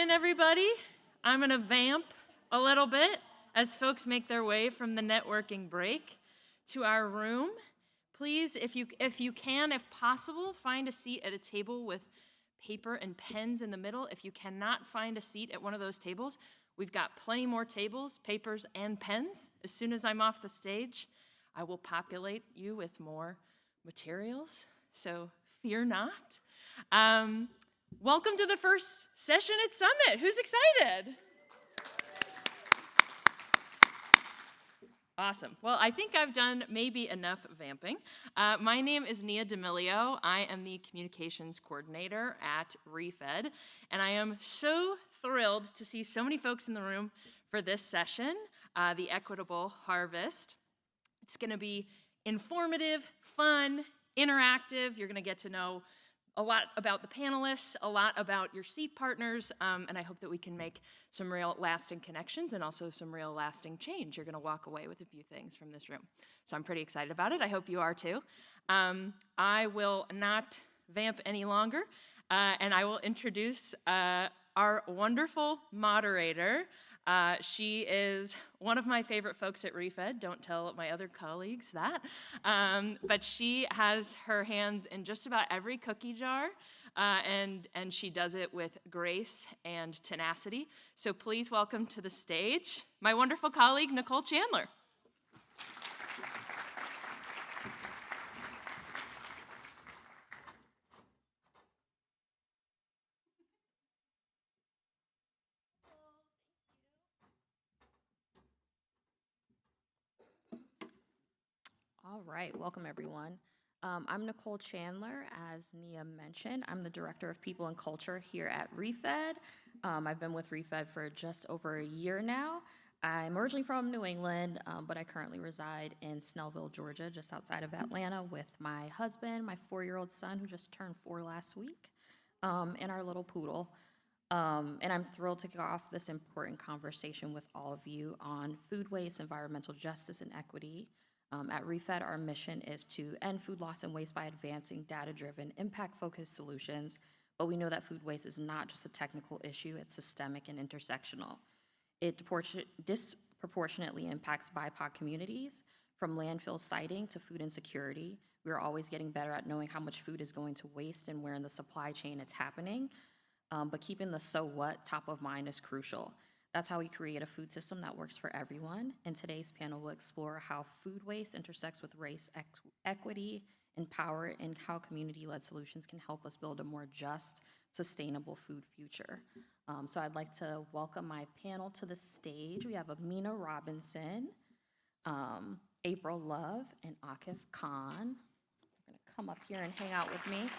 morning, everybody. I'm going to vamp a little bit as folks make their way from the networking break to our room. Please, if you can, if possible, find a seat at a table with paper and pens in the middle. If you cannot find a seat at one of those tables, we've got plenty more tables, papers, and pens. As soon as I'm off the stage, I will populate you with more materials, so fear not. Welcome to the first session at Summit. Who's excited? Awesome. Well, I think I've done maybe enough vamping. My name is Nia D'Amelio. I am the communications coordinator at ReFed, and I am so thrilled to see so many folks in the room for this session, the Equitable Harvest. It's going to be informative, fun, interactive. You're going to get to know a lot about the panelists, a lot about your seat partners, and I hope that we can make some real lasting connections and also some real lasting change. You're going to walk away with a few things from this room. So I'm pretty excited about it. I hope you are too. I will not vamp any longer, and I will introduce our wonderful moderator. She is one of my favorite folks at ReFed. Don't tell my other colleagues that. But she has her hands in just about every cookie jar, and she does it with grace and tenacity. So please welcome to the stage my wonderful colleague, Nicole Chandler. All right, welcome everyone. I'm Nicole Chandler, as Nia mentioned. I'm the Director of People and Culture here at ReFed. I've been with ReFed for just over a year now. I'm originally from New England, but I currently reside in Snellville, Georgia, just outside of Atlanta with my husband, my 4-year-old son who just turned 4 last week, and our little poodle. And I'm thrilled to kick off this important conversation with all of you on food waste, environmental justice, and equity. At ReFed, our mission is to end food loss and waste by advancing data-driven, impact-focused solutions, but we know that food waste is not just a technical issue, it's systemic and intersectional. It disproportionately impacts BIPOC communities, from landfill siting to food insecurity. We're always getting better at knowing how much food is going to waste and where in the supply chain it's happening, but keeping the so what top of mind is crucial. That's how we create a food system that works for everyone. And today's panel will explore how food waste intersects with race equity and power, and how community-led solutions can help us build a more just, sustainable food future. So I'd like to welcome my panel to the stage. We have Amina Robinson, April Love, and Akif Khan. They're gonna come up here and hang out with me.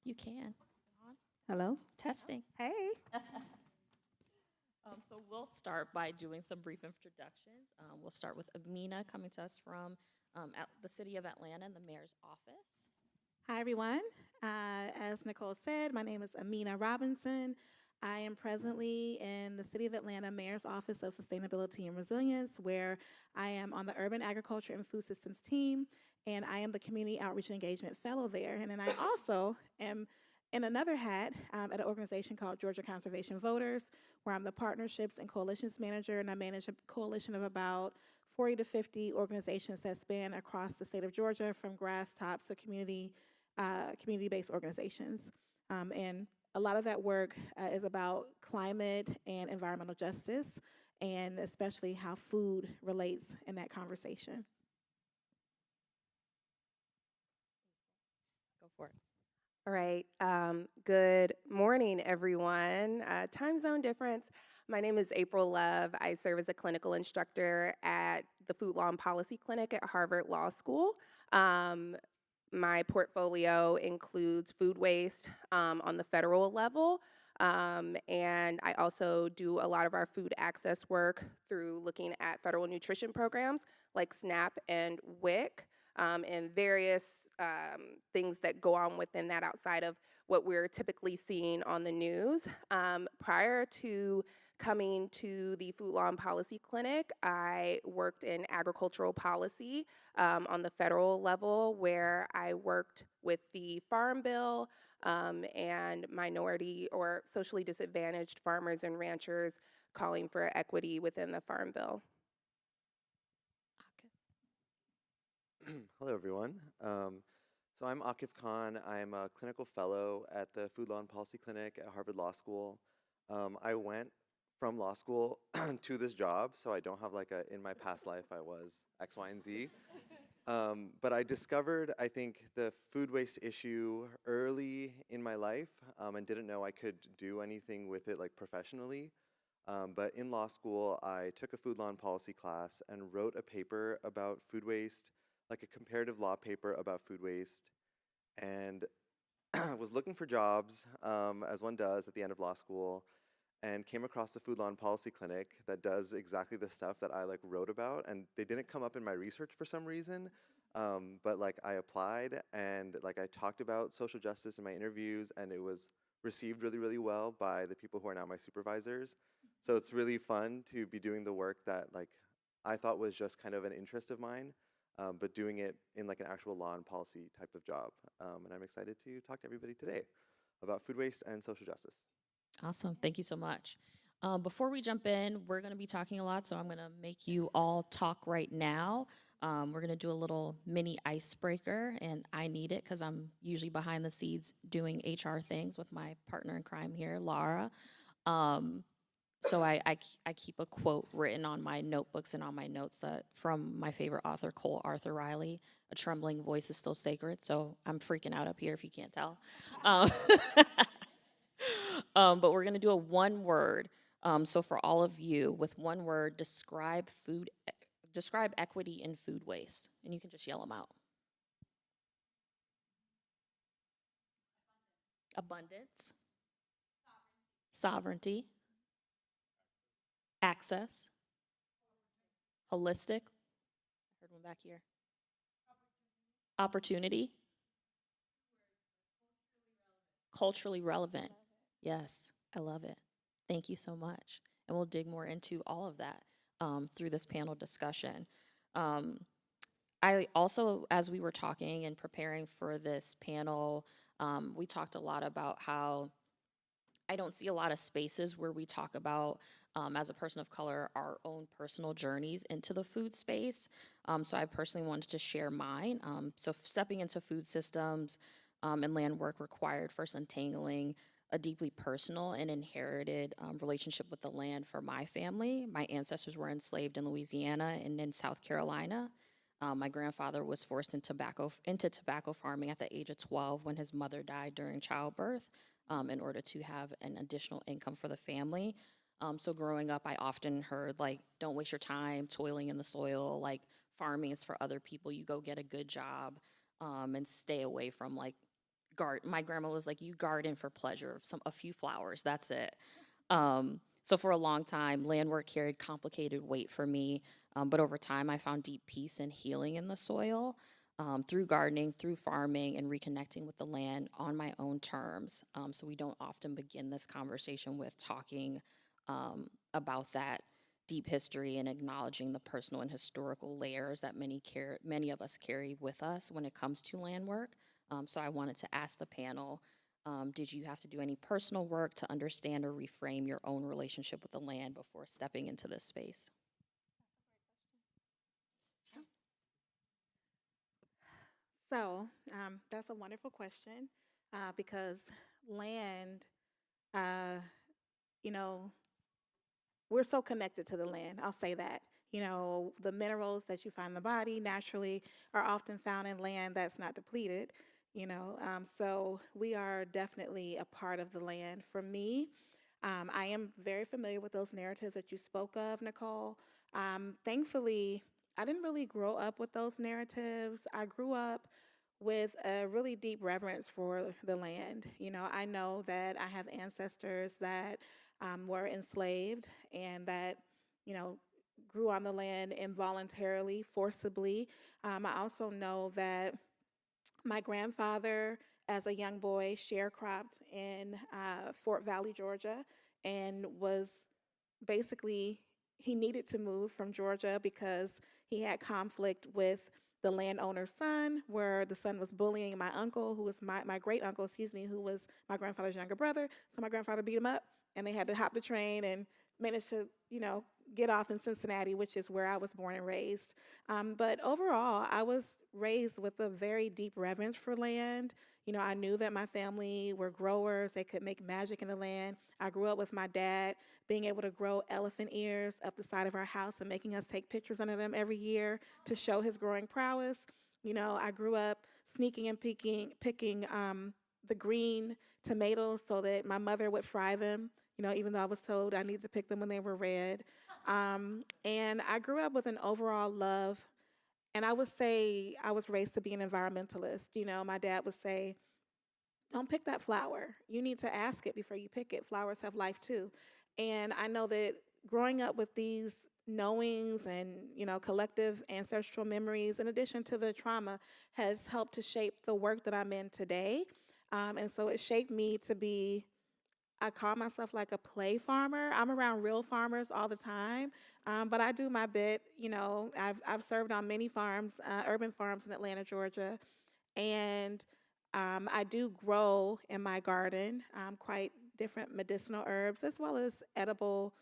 You can. Hello. Testing. Hey. So we'll start by doing some brief introductions. We'll start with Amina, coming to us from the city of Atlanta and the mayor's office. Hi, everyone. As Nicole said, my name is Amina Robinson. I am presently in the City of Atlanta Mayor's Office of Sustainability and Resilience, where I am on the Urban Agriculture and Food Systems team, and I am the Community Outreach and Engagement Fellow there. And then I also am in another hat at an organization called Georgia Conservation Voters, where I'm the Partnerships and Coalitions Manager, and I manage a coalition of about 40 to 50 organizations that span across the state of Georgia, from grass tops to community-based organizations. And a lot of that work is about climate and environmental justice, and especially how food relates in that conversation. Go for it. All right. Good morning, everyone. Time zone difference. My name is April Love. I serve as a clinical instructor at the Food Law and Policy Clinic at Harvard Law School. My portfolio includes food waste on the federal level, and I also do a lot of our food access work through looking at federal nutrition programs like SNAP and WIC, and various things that go on within that outside of what we're typically seeing on the news. Prior to coming to the Food Law and Policy Clinic, I worked in agricultural policy on the federal level, where I worked with the Farm Bill and minority or socially disadvantaged farmers and ranchers calling for equity within the Farm Bill. Hello, everyone. So I'm Akif Khan. I'm a clinical fellow at the Food Law and Policy Clinic at Harvard Law School. I went from law school to this job, so I don't have like a, in my past life, I was X, Y, and Z. But I discovered, I think, the food waste issue early in my life and didn't know I could do anything with it like professionally. But in law school, I took a food law and policy class and wrote a paper about food waste, like a comparative law paper about food waste, and was looking for jobs, as one does at the end of law school, and came across the Food Law and Policy Clinic that does exactly the stuff that I like wrote about, and they didn't come up in my research for some reason, but like I applied and like I talked about social justice in my interviews, and it was received really, really well by the people who are now my supervisors. So it's really fun to be doing the work that like I thought was just kind of an interest of mine, but doing it in like an actual law and policy type of job. And I'm excited to talk to everybody today about food waste and social justice. Awesome. Thank you so much. Before we jump in, we're going to be talking a lot, so I'm going to make you all talk right now. We're going to do a little mini icebreaker, and I need it because I'm usually behind the scenes doing HR things with my partner in crime here, Laura. So I keep a quote written on my notebooks and on my notes from my favorite author, Cole Arthur Riley. A trembling voice is still sacred, so I'm freaking out up here if you can't tell. But we're going to do a one word. So for all of you, with one word, describe equity in food waste. And you can just yell them out. Abundance. Sovereignty. Access. Holistic. I heard one back here. Opportunity. Culturally relevant. Yes, I love it. Thank you so much. And we'll dig more into all of that through this panel discussion. I also, as we were talking and preparing for this panel, we talked a lot about how I don't see a lot of spaces where we talk about, as a person of color, our own personal journeys into the food space. So I personally wanted to share mine. So stepping into food systems and land work required first untangling a deeply personal and inherited relationship with the land for my family. My ancestors were enslaved in Louisiana and in South Carolina. My grandfather was forced into tobacco farming at the age of 12 when his mother died during childbirth in order to have an additional income for the family. So growing up, I often heard, like, don't waste your time toiling in the soil, like, farming is for other people, you go get a good job and stay away from, like, my grandma was like, you garden for pleasure, a few flowers, that's it. So for a long time, land work carried complicated weight for me, but over time I found deep peace and healing in the soil through gardening, through farming, and reconnecting with the land on my own terms. So we don't often begin this conversation with talking about that deep history and acknowledging the personal and historical layers that many of us carry with us when it comes to land work. So I wanted to ask the panel, did you have to do any personal work to understand or reframe your own relationship with the land before stepping into this space? So that's a wonderful question because land, uh, you know, we're so connected to the land. I'll say that. You know, the minerals that you find in the body naturally are often found in land that's not depleted. So we are definitely a part of the land. For me, I am very familiar with those narratives that you spoke of, Nicole. Thankfully, I didn't really grow up with those narratives. I grew up with a really deep reverence for the land. I know that I have ancestors that were enslaved and that, you know, grew on the land involuntarily, forcibly. I also know that my grandfather, as a young boy, sharecropped in Fort Valley, Georgia, and was basically he needed to move from Georgia because he had conflict with the landowner's son, where the son was bullying my uncle, who was my great uncle, excuse me, who was my grandfather's younger brother. So my grandfather beat him up, and they had to hop the train and manage to, get off in Cincinnati, which is where I was born and raised. But overall, I was raised with a very deep reverence for land. I knew that my family were growers. They could make magic in the land. I grew up with my dad being able to grow elephant ears up the side of our house and making us take pictures under them every year to show his growing prowess. I grew up sneaking and picking the green tomatoes so that my mother would fry them, even though I was told I needed to pick them when they were red. And I grew up with an overall love, and I would say I was raised to be an environmentalist. My dad would say, don't pick that flower. You need to ask it before you pick it. Flowers have life too. And I know that growing up with these knowings and, collective ancestral memories, in addition to the trauma, has helped to shape the work that I'm in today. And so it shaped me to be, I call myself like a play farmer. I'm around real farmers all the time, but I do my bit. I've served on many farms, urban farms in Atlanta, Georgia, and I do grow in my garden quite different medicinal herbs as well as edible,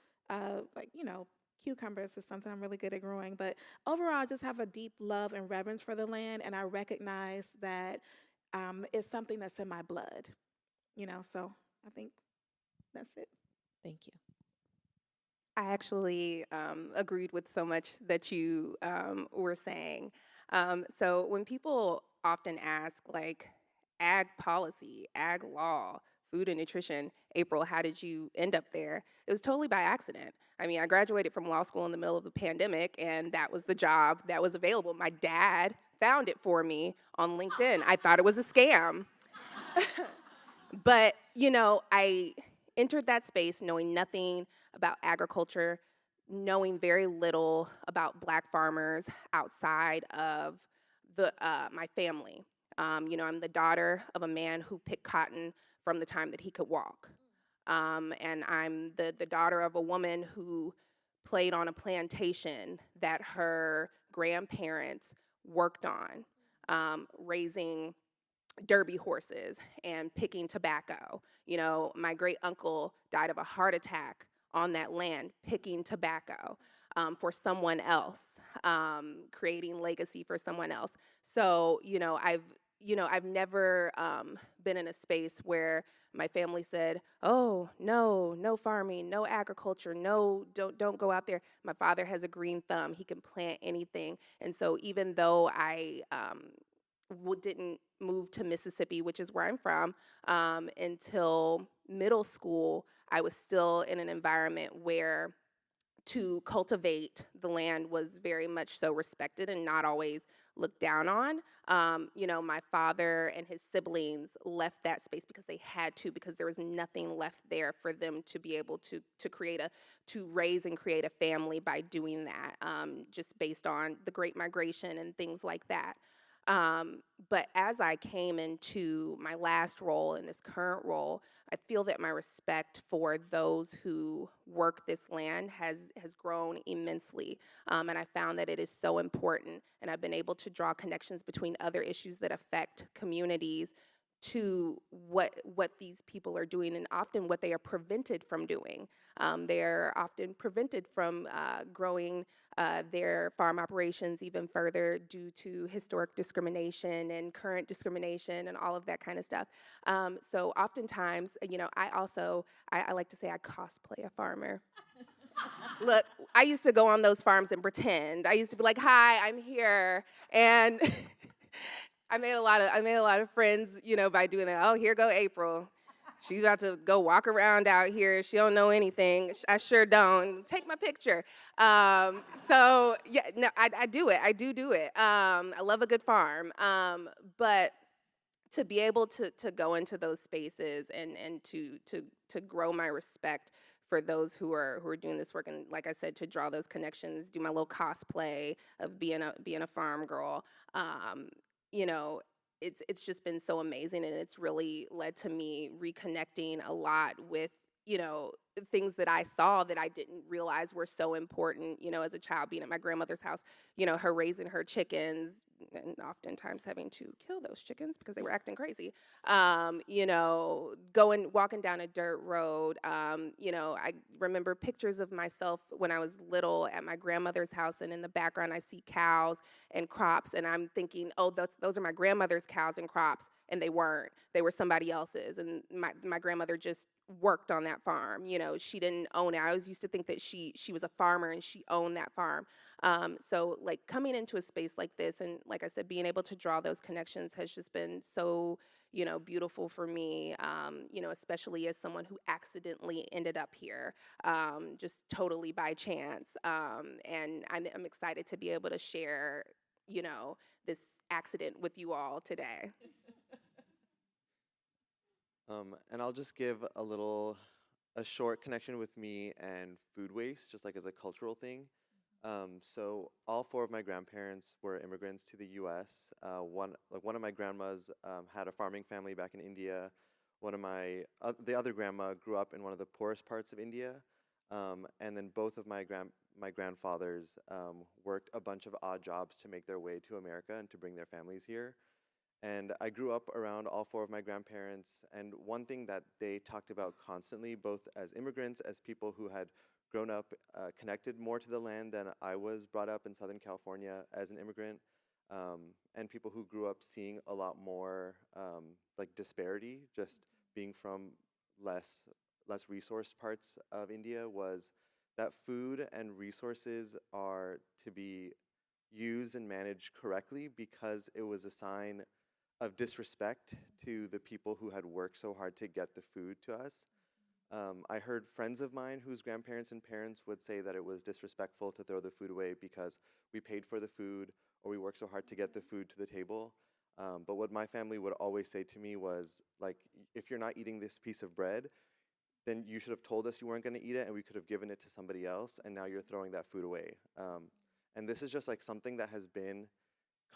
like, cucumbers is something I'm really good at growing. But overall, I just have a deep love and reverence for the land, and I recognize that it's something that's in my blood, so I think that's it. Thank you. I actually agreed with so much that you were saying. So when people often ask, like, ag policy, ag law, food and nutrition, April, how did you end up there? It was totally by accident. I mean, I graduated from law school in the middle of the pandemic, and that was the job that was available. My dad found it for me on LinkedIn. I thought it was a scam. But, I entered that space knowing nothing about agriculture, knowing very little about Black farmers outside of my family. I'm the daughter of a man who picked cotton from the time that he could walk. And I'm the daughter of a woman who played on a plantation that her grandparents worked on, raising derby horses and picking tobacco. My great uncle died of a heart attack on that land, picking tobacco for someone else, creating legacy for someone else. So, I've never been in a space where my family said, "Oh, no farming, no agriculture, no, don't go out there." My father has a green thumb; he can plant anything. And so, even though I didn't move to Mississippi, which is where I'm from, until middle school, I was still in an environment where to cultivate the land was very much so respected and not always looked down on. My father and his siblings left that space because they had to, because there was nothing left there for them to be able to raise and create a family by doing that, just based on the Great Migration and things like that. But as I came into my last role and this current role, I feel that my respect for those who work this land has grown immensely. And I found that it is so important. And I've been able to draw connections between other issues that affect communities to what these people are doing, and often what they are prevented from doing. They're often prevented from growing their farm operations even further due to historic discrimination and current discrimination and all of that kind of stuff. So oftentimes, I like to say I cosplay a farmer. Look, I used to go on those farms and pretend. I used to be like, "Hi, I'm here," and I made a lot of friends, by doing that. "Oh, here go April. She's about to go walk around out here. She don't know anything. I sure don't. Take my picture." So yeah, no, I do it. I do it. I love a good farm. But to be able to go into those spaces and to grow my respect for those who are doing this work, and like I said, to draw those connections, do my little cosplay of being a farm girl. It's just been so amazing, and it's really led to me reconnecting a lot with things that I saw that I didn't realize were so important, as a child being at my grandmother's house, her raising her chickens and oftentimes having to kill those chickens because they were acting crazy. Walking down a dirt road. I remember pictures of myself when I was little at my grandmother's house, and in the background I see cows and crops, and I'm thinking, oh, those are my grandmother's cows and crops, and they weren't. They were somebody else's, and my grandmother just worked on that farm. She didn't own it. I always used to think that she was a farmer and she owned that farm. So like coming into a space like this, and like I said, being able to draw those connections has just been so, beautiful for me, especially as someone who accidentally ended up here, just totally by chance. And I'm excited to be able to share, this accident with you all today. And I'll just give a short connection with me and food waste, just like as a cultural thing. So all four of my grandparents were immigrants to the U.S. One of my grandmas had a farming family back in India. The other grandma grew up in one of the poorest parts of India, and then both of my grandfathers worked a bunch of odd jobs to make their way to America and to bring their families here. And I grew up around all four of my grandparents, and one thing that they talked about constantly, both as immigrants, as people who had grown up connected more to the land than I was brought up in Southern California as an immigrant, and people who grew up seeing a lot more like disparity, just being from less resourced parts of India, was that food and resources are to be used and managed correctly because it was a sign of disrespect to the people who had worked so hard to get the food to us. I heard friends of mine whose grandparents and parents would say that it was disrespectful to throw the food away because we paid for the food or we worked so hard to get the food to the table. But what my family would always say to me was, like, if you're not eating this piece of bread, then you should have told us you weren't going to eat it and we could have given it to somebody else, and now you're throwing that food away. And this is just like something that has been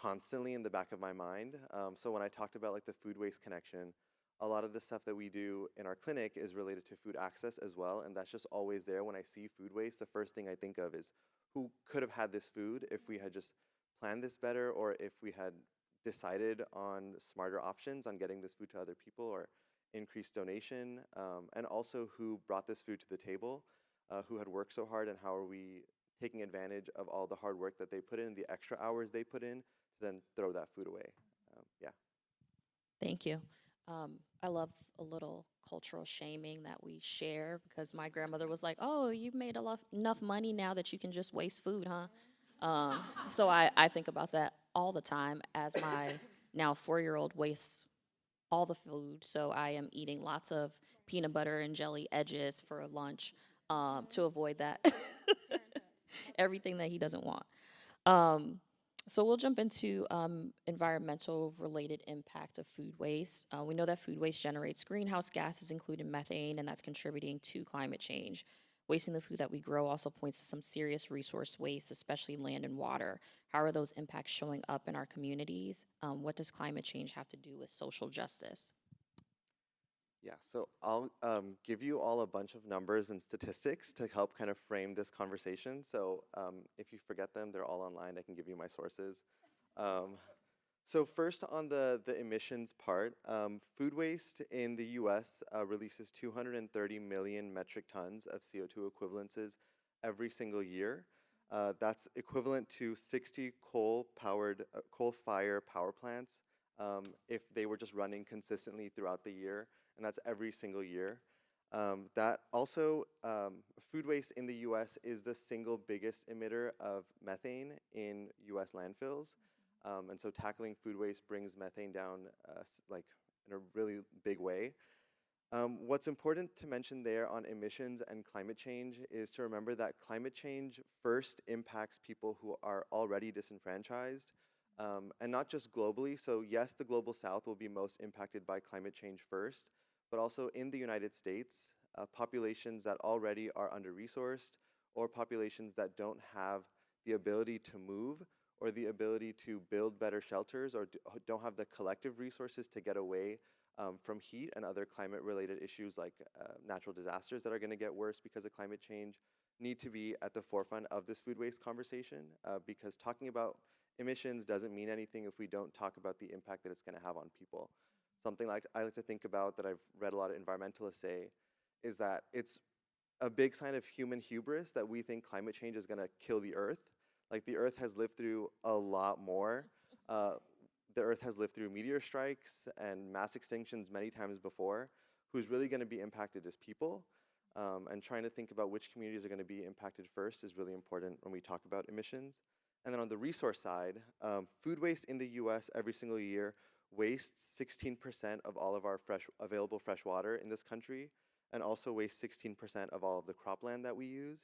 constantly in the back of my mind. So when I talked about like the food waste connection, a lot of the stuff that we do in our clinic is related to food access as well, and that's just always there. When I see food waste, the first thing I think of is who could have had this food if we had just planned this better, or if we had decided on smarter options on getting this food to other people, or increased donation, and also who brought this food to the table, who had worked so hard, and how are we taking advantage of all the hard work that they put in, the extra hours they put in, to then throw that food away. Yeah. Thank you. I love a little cultural shaming that we share because my grandmother was like, "Oh, you made enough money now that you can just waste food, huh?" So I think about that all the time as my now 4-year-old wastes all the food. So I am eating lots of peanut butter and jelly edges for lunch to avoid that. Everything that he doesn't want. Um, so we'll jump into environmental related impact of food waste. We know that food waste generates greenhouse gases, including methane, and that's contributing to climate change. Wasting the food that we grow also points to some serious resource waste, especially land and water. How are those impacts showing up in our communities? What does climate change have to do with social justice? Yeah, so I'll give you all a bunch of numbers and statistics to help kind of frame this conversation. So if you forget them, they're all online. I can give you my sources. So first on the emissions part, food waste in the US releases 230 million metric tons of CO2 equivalences every single year. That's equivalent to 60 coal-fire power plants if they were just running consistently throughout the year, and that's every single year. That also, food waste in the US is the single biggest emitter of methane in US landfills. And so tackling food waste brings methane down like in a really big way. What's important to mention there on emissions and climate change is to remember that climate change first impacts people who are already disenfranchised, and not just globally. So yes, the global south will be most impacted by climate change first, but also in the United States, populations that already are under-resourced, or populations that don't have the ability to move or the ability to build better shelters, or don't have the collective resources to get away from heat and other climate-related issues like natural disasters that are going to get worse because of climate change need to be at the forefront of this food waste conversation, because talking about emissions doesn't mean anything if we don't talk about the impact that it's going to have on people. Something like I like to think about that I've read a lot of environmentalists say is that it's a big sign of human hubris that we think climate change is going to kill the Earth. Like, the Earth has lived through a lot more. The Earth has lived through meteor strikes and mass extinctions many times before. Who's really going to be impacted is people. And trying to think about which communities are going to be impacted first is really important when we talk about emissions. And then on the resource side, food waste in the US every single year wastes 16% of all of our available fresh water in this country, and also wastes 16% of all of the cropland that we use.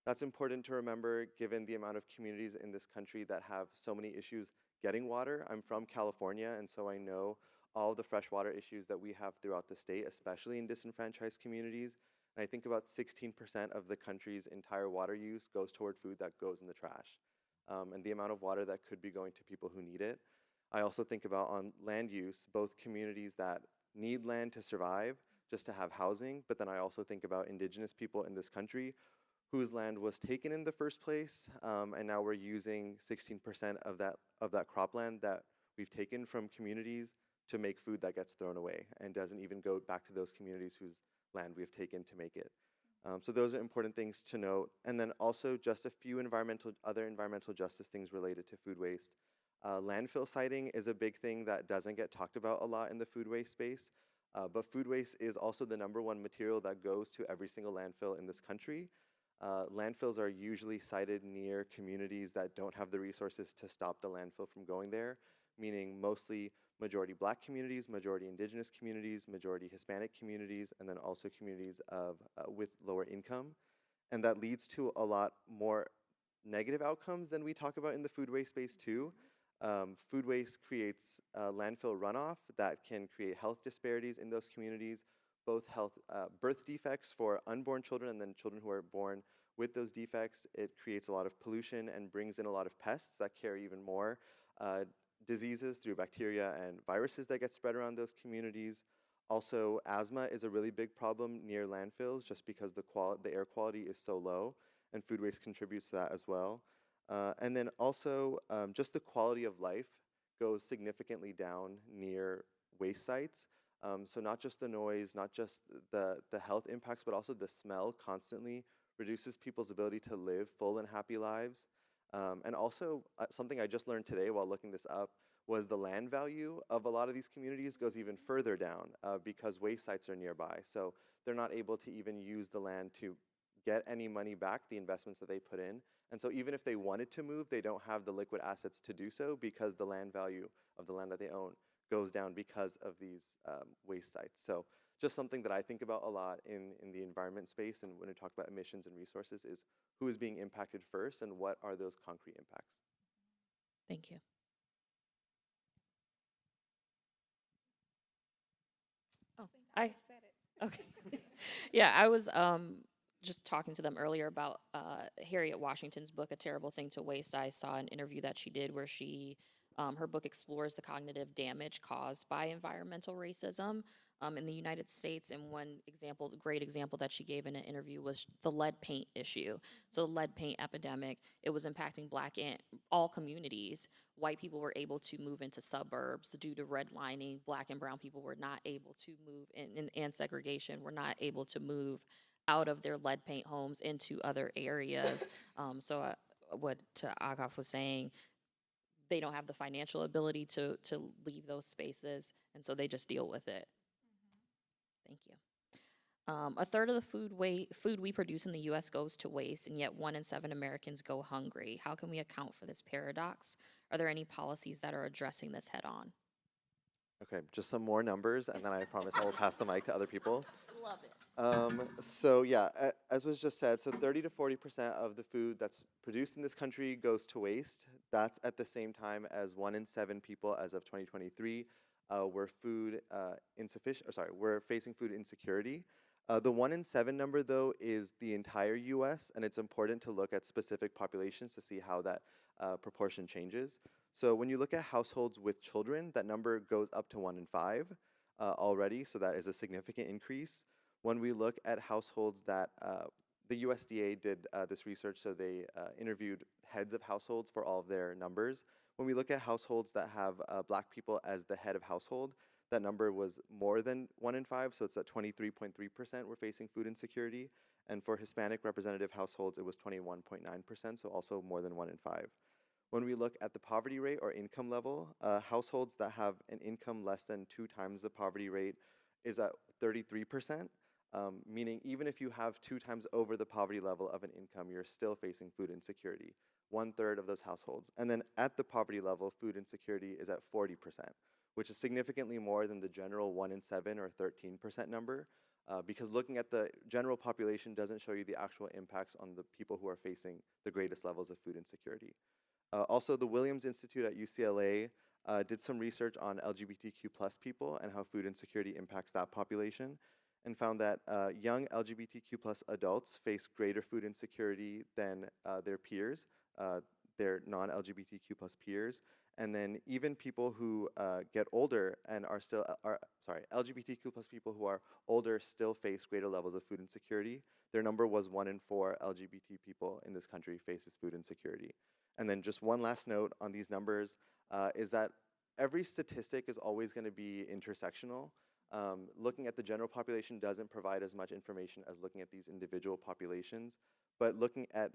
That's important to remember given the amount of communities in this country that have so many issues getting water. I'm from California, and so I know all of the freshwater issues that we have throughout the state, especially in disenfranchised communities. And I think about 16% of the country's entire water use goes toward food that goes in the trash. And the amount of water that could be going to people who need it. I also think about on land use, both communities that need land to survive, just to have housing, but then I also think about indigenous people in this country whose land was taken in the first place, and now we're using 16% of that cropland that we've taken from communities to make food that gets thrown away and doesn't even go back to those communities whose land we've taken to make it. So those are important things to note. And then also just a few other environmental justice things related to food waste. Landfill siting is a big thing that doesn't get talked about a lot in the food waste space, but food waste is also the #1 material that goes to every single landfill in this country. Landfills are usually sited near communities that don't have the resources to stop the landfill from going there, meaning mostly majority Black communities, majority Indigenous communities, majority Hispanic communities, and then also communities with lower income. And that leads to a lot more negative outcomes than we talk about in the food waste space too. Food waste creates landfill runoff that can create health disparities in those communities, both birth defects for unborn children and then children who are born with those defects. It creates a lot of pollution and brings in a lot of pests that carry even more diseases through bacteria and viruses that get spread around those communities. Also, asthma is a really big problem near landfills just because the air quality is so low, and food waste contributes to that as well. And then also, just the quality of life goes significantly down near waste sites. So not just the noise, not just the health impacts, but also the smell constantly reduces people's ability to live full and happy lives. And also, something I just learned today while looking this up was the land value of a lot of these communities goes even further down because waste sites are nearby. So they're not able to even use the land to get any money back, the investments that they put in. And so even if they wanted to move, they don't have the liquid assets to do so because the land value of the land that they own goes down because of these waste sites. So just something that I think about a lot in the environment space and when we talk about emissions and resources is who is being impacted first and what are those concrete impacts. Thank you. Oh, I said it. Okay. Yeah, I was just talking to them earlier about Harriet Washington's book, A Terrible Thing to Waste. I saw an interview that she did where her book explores the cognitive damage caused by environmental racism in the United States. And one example, the great example that she gave in an interview was the lead paint issue. So the lead paint epidemic, it was impacting Black and all communities. White people were able to move into suburbs due to redlining. Black and brown people were not able to move, and segregation were not able to move out of their lead paint homes into other areas. So what Akif was saying, they don't have the financial ability to leave those spaces, and so they just deal with it. Thank you. A third of the food we produce in the U.S. goes to waste, and yet 1 in 7 Americans go hungry. How can we account for this paradox? Are there any policies that are addressing this head on? Okay, just some more numbers, and then I promise I will pass the mic to other people. Love it. So yeah, as was just said, so 30 to 40% of the food that's produced in this country goes to waste. That's at the same time as 1 in 7 people as of 2023 were we're facing food insecurity. The 1 in 7 number though is the entire US, and it's important to look at specific populations to see how that proportion changes. So when you look at households with children, that number goes up to 1 in 5. already, so that is a significant increase. When we look at households that the USDA did this research, so they interviewed heads of households for all of their numbers. When we look at households that have Black people as the head of household, that number was more than 1 in 5, so it's at 23.3% were facing food insecurity. And for Hispanic representative households, it was 21.9%, so also more than 1 in 5. When we look at the poverty rate or income level, households that have an income less than 2 times the poverty rate is at 33%, meaning even if you have 2 times over the poverty level of an income, you're still facing food insecurity, 1/3 of those households. And then at the poverty level, food insecurity is at 40%, which is significantly more than the general 1 in 7 or 13% number, because looking at the general population doesn't show you the actual impacts on the people who are facing the greatest levels of food insecurity. Also, the Williams Institute at UCLA did some research on LGBTQ plus people and how food insecurity impacts that population, and found that young LGBTQ plus adults face greater food insecurity than their peers, their non-LGBTQ plus peers. And then even people who get older and LGBTQ plus people who are older still face greater levels of food insecurity. Their number was 1 in 4 LGBT people in this country faces food insecurity. And then just one last note on these numbers is that every statistic is always going to be intersectional. Looking at the general population doesn't provide as much information as looking at these individual populations, but looking at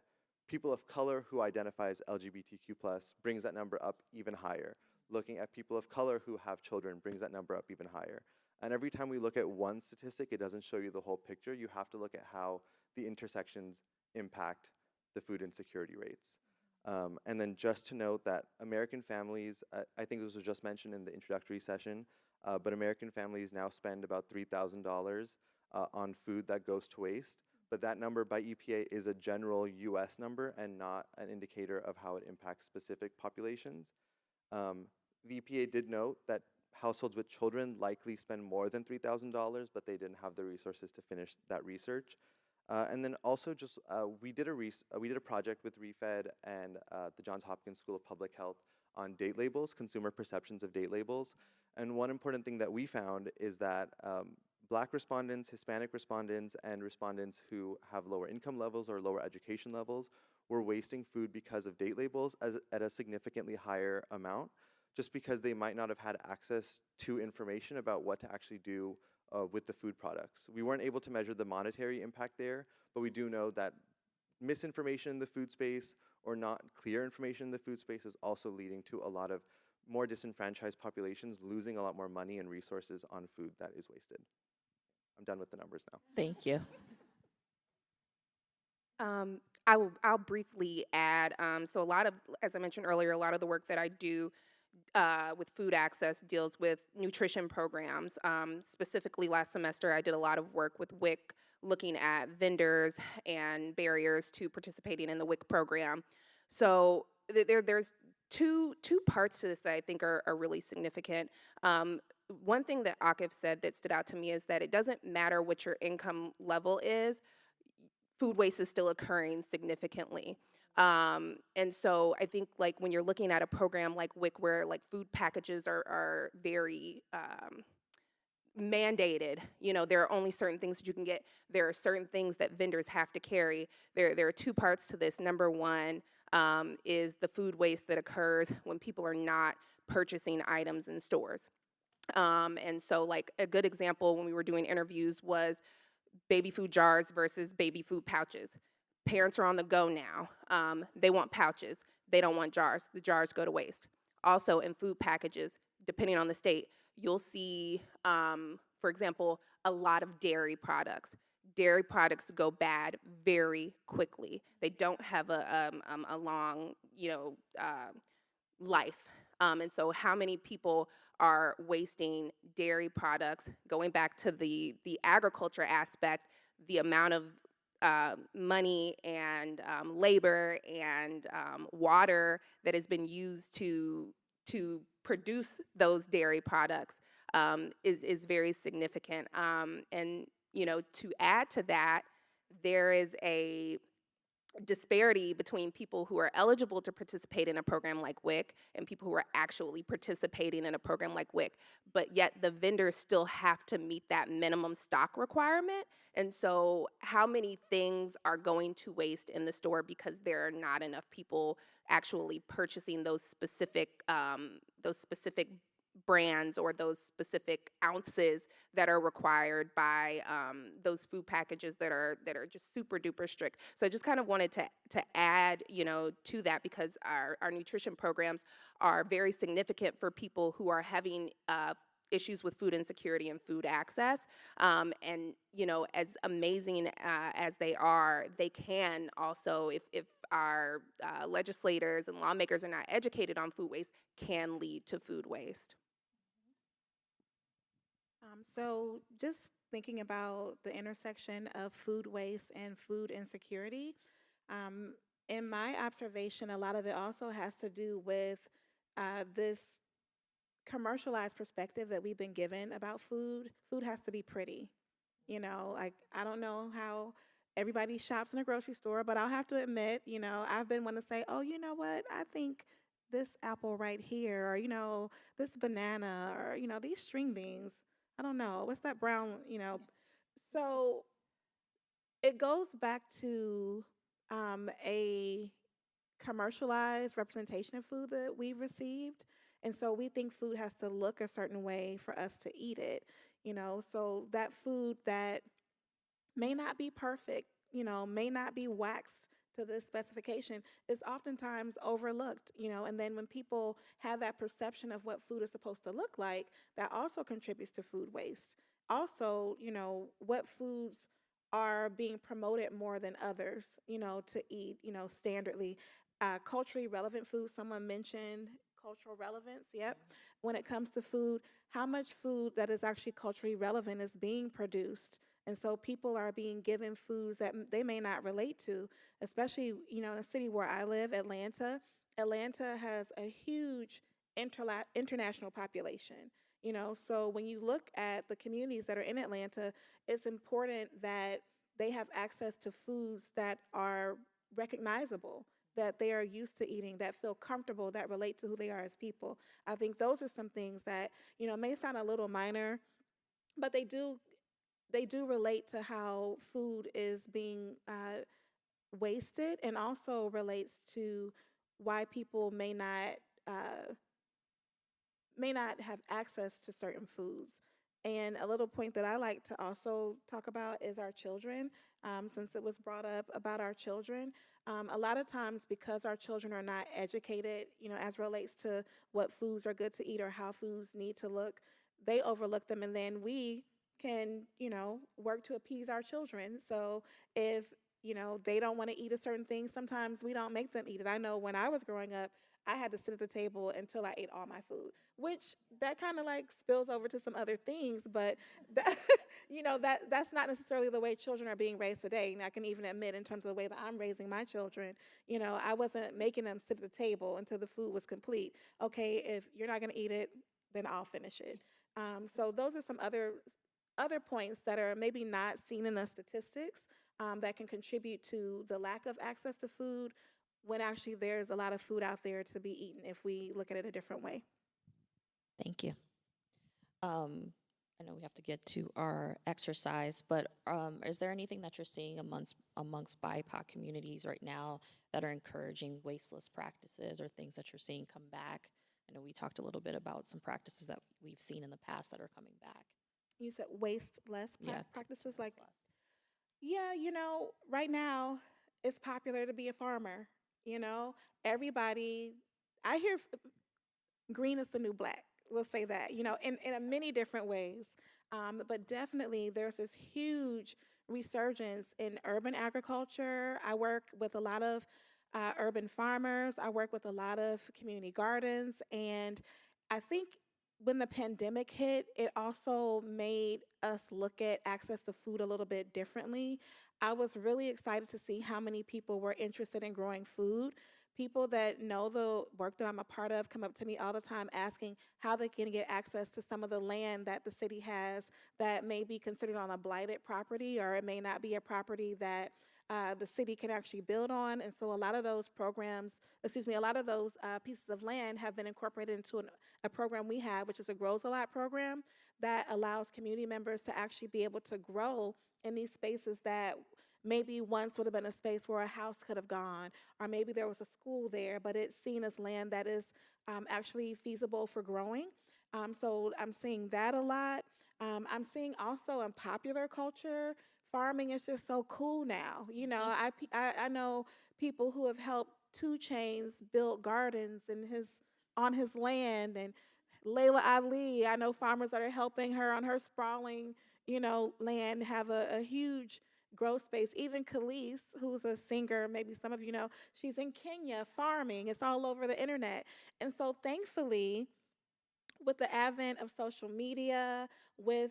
people of color who identify as LGBTQ plus brings that number up even higher. Looking at people of color who have children brings that number up even higher. And every time we look at one statistic, it doesn't show you the whole picture. You have to look at how the intersections impact the food insecurity rates. And then just to note that American families, I think this was just mentioned in the introductory session, but American families now spend about $3,000 on food that goes to waste. But that number by EPA is a general US number and not an indicator of how it impacts specific populations. The EPA did note that households with children likely spend more than $3,000, but they didn't have the resources to finish that research. And then also just, we did a project with ReFed and the Johns Hopkins School of Public Health on date labels, consumer perceptions of date labels. And one important thing that we found is that Black respondents, Hispanic respondents, and respondents who have lower income levels or lower education levels were wasting food because of date labels at a significantly higher amount, just because they might not have had access to information about what to actually do with the food products. We weren't able to measure the monetary impact there, but we do know that misinformation in the food space or not clear information in the food space is also leading to a lot of more disenfranchised populations losing a lot more money and resources on food that is wasted. I'm done with the numbers now. Thank you. I'll briefly add, so a lot of, as I mentioned earlier, a lot of the work that I do with food access deals with nutrition programs. Specifically last semester, I did a lot of work with WIC, looking at vendors and barriers to participating in the WIC program. So there's two parts to this that I think are really significant. One thing that Akif said that stood out to me is that it doesn't matter what your income level is, food waste is still occurring significantly. And so I think like when you're looking at a program like WIC where like food packages are very mandated, you know, there are only certain things that you can get. There are certain things that vendors have to carry. There are two parts to this. Number one is the food waste that occurs when people are not purchasing items in stores. And so like a good example when we were doing interviews was baby food jars versus baby food pouches. Parents are on the go now. They want pouches. They don't want jars. The jars go to waste. Also in food packages, depending on the state, you'll see, for example, a lot of dairy products. Dairy products go bad very quickly. They don't have a long, life. And so how many people are wasting dairy products? Going back to the agriculture aspect, the amount of money and labor and water that has been used to produce those dairy products is very significant. And to add to that, there is a disparity between people who are eligible to participate in a program like WIC and people who are actually participating in a program like WIC, but yet the vendors still have to meet that minimum stock requirement. And so how many things are going to waste in the store because there are not enough people actually purchasing those specific brands or those specific ounces that are required by those food packages that are just super duper strict. So I just kind of wanted to add, to that, because our nutrition programs are very significant for people who are having issues with food insecurity and food access. And as amazing as they are, they can also, if our legislators and lawmakers are not educated on food waste, can lead to food waste. So just thinking about the intersection of food waste and food insecurity, um, in my observation, a lot of it also has to do with this commercialized perspective that we've been given about food. Food has to be pretty. Like I don't know how everybody shops in a grocery store, but I'll have to admit, I've been one to say, oh, you know what? I think this apple right here, or, this banana, or, these string beans. I don't know. What's that brown? So it goes back to a commercialized representation of food that we've received. And so we think food has to look a certain way for us to eat it, so that food that may not be perfect, may not be waxed to this specification is oftentimes overlooked, and then when people have that perception of what food is supposed to look like, that also contributes to food waste. Also, what foods are being promoted more than others, to eat, standardly. Culturally relevant food, someone mentioned cultural relevance, yep. When it comes to food, how much food that is actually culturally relevant is being produced, and so people are being given foods that they may not relate to, especially, in a city where I live, Atlanta. Atlanta has a huge international population, so when you look at the communities that are in Atlanta, it's important that they have access to foods that are recognizable, that they are used to eating, that feel comfortable, that relate to who they are as people. I think those are some things that, may sound a little minor, but they do relate to how food is being wasted, and also relates to why people uh, may not have access to certain foods. And a little point that I like to also talk about is our children, since it was brought up about our children. A lot of times, because our children are not educated, as relates to what foods are good to eat or how foods need to look, they overlook them, and then we can, work to appease our children. So if, they don't want to eat a certain thing, sometimes we don't make them eat it. I know when I was growing up, I had to sit at the table until I ate all my food, which that kind of like spills over to some other things, but that, that's not necessarily the way children are being raised today. And I can even admit, in terms of the way that I'm raising my children, I wasn't making them sit at the table until the food was complete. Okay, if you're not going to eat it, then I'll finish it. So those are some other points that are maybe not seen in the statistics, that can contribute to the lack of access to food, when actually there's a lot of food out there to be eaten if we look at it a different way. Thank you. I know we have to get to our exercise, but is there anything that you're seeing amongst BIPOC communities right now that are encouraging wasteless practices, or things that you're seeing come back? I know we talked a little bit about some practices that we've seen in the past that are coming back. You said wasteless Yeah, practices, to like, waste less. yeah, right now it's popular to be a farmer. Everybody, I hear green is the new black. We'll say that, in a many different ways. But definitely there's this huge resurgence in urban agriculture. I work with a lot of urban farmers. I work with a lot of community gardens. And I think when the pandemic hit, it also made us look at access to food a little bit differently. I was really excited to see how many people were interested in growing food. People that know the work that I'm a part of come up to me all the time asking how they can get access to some of the land that the city has that may be considered on a blighted property, or it may not be a property that the city can actually build on. And so a lot of those programs, a lot of those pieces of land have been incorporated into a program we have, which is a Grows a Lot program that allows community members to actually be able to grow in these spaces that maybe once would have been a space where a house could have gone, or maybe there was a school there, but it's seen as land that is actually feasible for growing. So I'm seeing that a lot. I'm seeing also in popular culture, farming is just so cool now. You know, I know people who have helped Two Chains build gardens in his on his land, and Layla Ali. I know farmers that are helping her on her sprawling, land have a huge growth space. Even Khalees, who's a singer, maybe some of you know, she's in Kenya farming. It's all over the internet. And so thankfully, with the advent of social media, with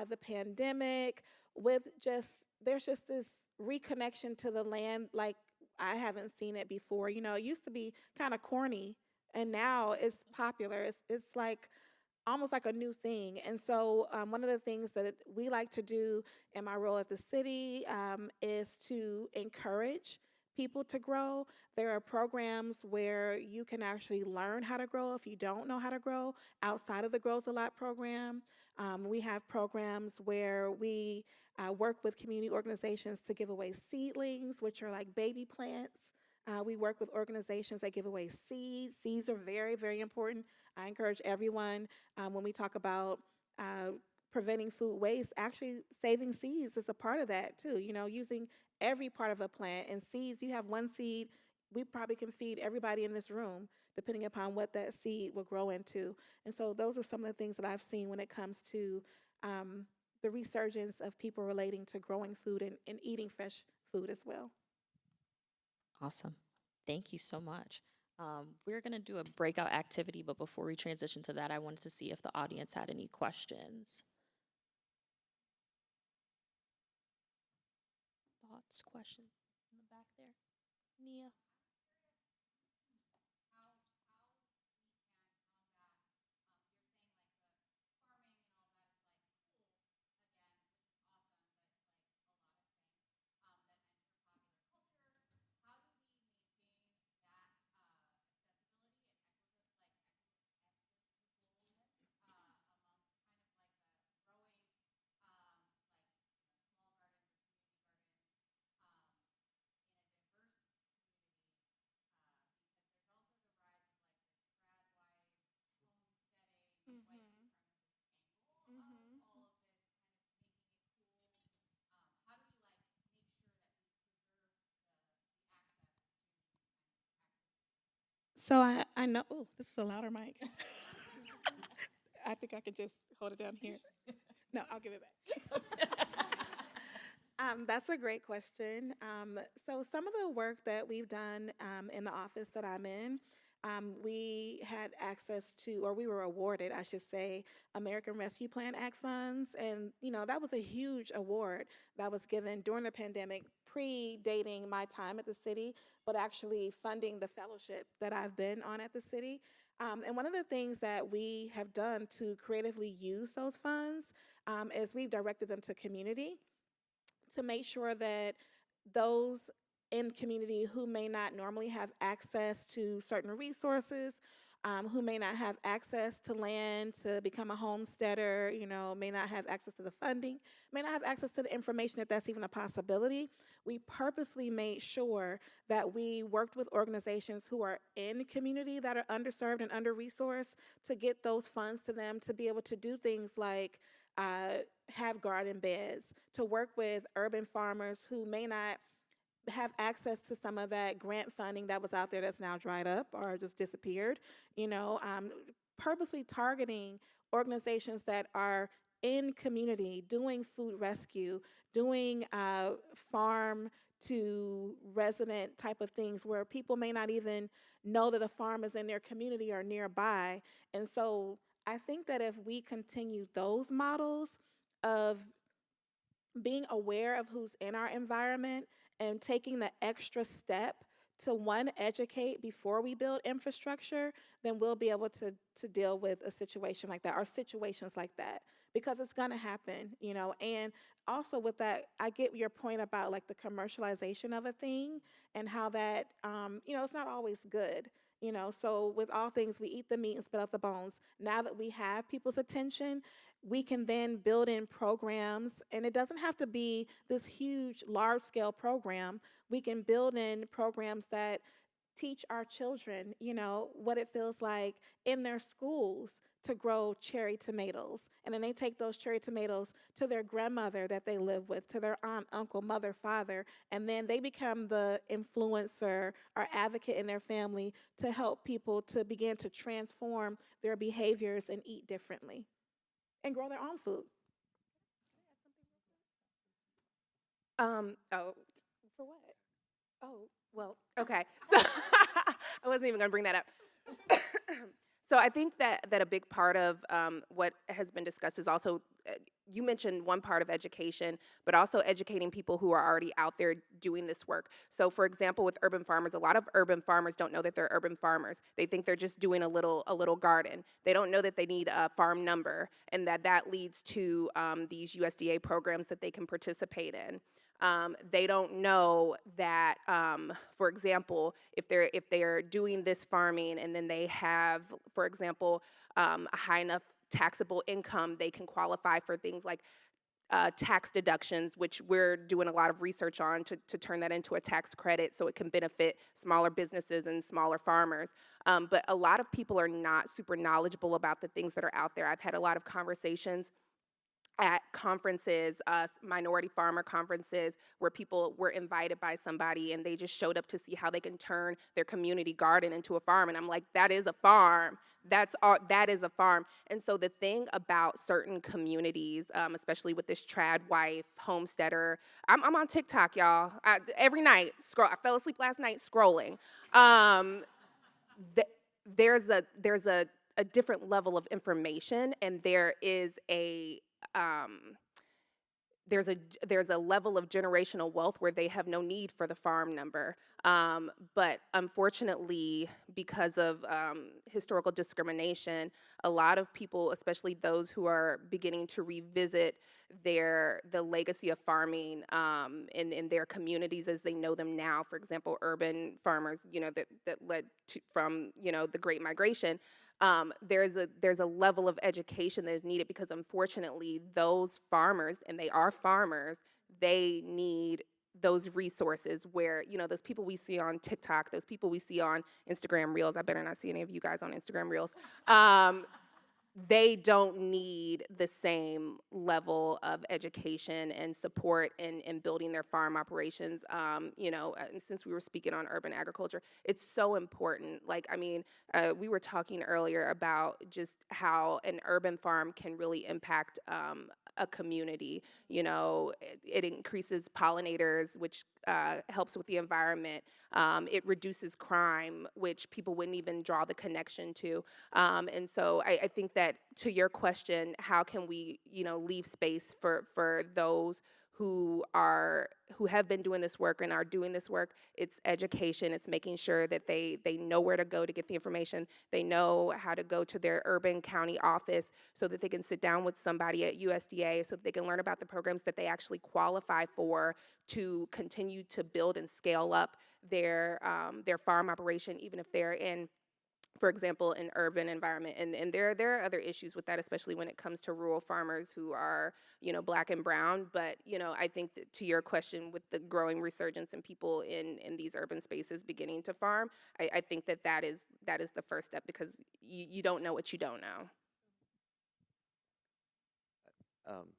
the pandemic, with just, there's just this reconnection to the land like I haven't seen it before. You know, it used to be kind of corny, and now it's popular. It's like almost like a new thing. And so, one of the things that we like to do in my role at the city is to encourage people to grow. There are programs where you can actually learn how to grow if you don't know how to grow outside of the Grows a Lot program. We have programs where we work with community organizations to give away seedlings, which are like baby plants. We work with organizations that give away seeds. Seeds are very, very important. I encourage everyone when we talk about preventing food waste, actually saving seeds is a part of that too. You know, using every part of a plant and seeds. You have one seed, we probably can feed everybody in this room, depending upon what that seed will grow into. And so those are some of the things that I've seen when it comes to the resurgence of people relating to growing food and eating fresh food as well. Awesome. Thank you so much. We're going to do a breakout activity, but before we transition to that, I wanted to see if the audience had any questions. Thoughts, questions in the back there? Nia? So I know, oh, this is a louder mic. I think I could just hold it down here. No, I'll give it back. That's a great question. So some of the work that we've done in the office that I'm in, we had access to, or we were awarded, I should say, American Rescue Plan Act funds. And, you know, that was a huge award that was given during the pandemic, predating my time at the city, but actually funding the fellowship that I've been on at the city. And one of the things that we have done to creatively use those funds is we've directed them to community to make sure that those in community who may not normally have access to certain resources, who may not have access to land to become a homesteader, you know, may not have access to the funding, may not have access to the information that that's even a possibility. We purposely made sure that we worked with organizations who are in community that are underserved and under-resourced to get those funds to them to be able to do things like have garden beds, to work with urban farmers who may not have access to some of that grant funding that was out there that's now dried up or just disappeared. You know, purposely targeting organizations that are in community, doing food rescue, doing farm to resident type of things where people may not even know that a farm is in their community or nearby. And so I think that if we continue those models of being aware of who's in our environment and taking the extra step to one, educate before we build infrastructure, then we'll be able to deal with a situation like that or situations like that. because it's going to happen, and also with that, I get your point about like the commercialization of a thing and how that, it's not always good. So with all things, we eat the meat and spit out the bones. Now that we have people's attention, we can then build in programs, and it doesn't have to be this huge, large scale program. We can build in programs that teach our children, what it feels like in their schools to grow cherry tomatoes. And then they take those cherry tomatoes to their grandmother that they live with, to their aunt, uncle, mother, father, and then they become the influencer or advocate in their family to help people to begin to transform their behaviors and eat differently and grow their own food. Oh, for what? Oh, well, okay. So I wasn't even going to bring that up. So I think that a big part of what has been discussed is also, you mentioned one part of education, but also educating people who are already out there doing this work. So for example, with urban farmers, a lot of urban farmers don't know that they're urban farmers. They think they're just doing a little garden. They don't know that they need a farm number, and that leads to these USDA programs that they can participate in. They don't know that, for example, if they're doing this farming and then they have, for example, a high enough taxable income, they can qualify for things like tax deductions, which we're doing a lot of research on to turn that into a tax credit so it can benefit smaller businesses and smaller farmers. But a lot of people are not super knowledgeable about the things that are out there. I've had a lot of conversations at conferences, minority farmer conferences, where people were invited by somebody and they just showed up to see how they can turn their community garden into a farm. And I'm like, that is a farm. That is a farm. And so the thing about certain communities, especially with this trad wife, homesteader, I'm on TikTok, y'all. Every night, I fell asleep last night scrolling. There's a different level of information, and there is there's a level of generational wealth where they have no need for the farm number. But unfortunately, because of historical discrimination, a lot of people, especially those who are beginning to revisit the legacy of farming in their communities as they know them now, for example, urban farmers, that led from the Great Migration. There's a level of education that is needed because unfortunately those farmers, and they are farmers, they need those resources where, those people we see on TikTok, those people we see on Instagram Reels, I better not see any of you guys on Instagram Reels, they don't need the same level of education and support in building their farm operations. And since we were speaking on urban agriculture, it's so important. We were talking earlier about just how an urban farm can really impact a community. It increases pollinators, which helps with the environment. It reduces crime, which people wouldn't even draw the connection to. And so I think that to your question, how can we, leave space for those who have been doing this work and are doing this work? It's education. It's making sure that they know where to go to get the information. They know how to go to their urban county office so that they can sit down with somebody at USDA so that they can learn about the programs that they actually qualify for to continue to build and scale up their farm operation, even if they're in, for example, an urban environment. And there are other issues with that, especially when it comes to rural farmers who are, Black and brown. But, I think that to your question, with the growing resurgence in people in these urban spaces beginning to farm, I think that is the first step, because you don't know what you don't know.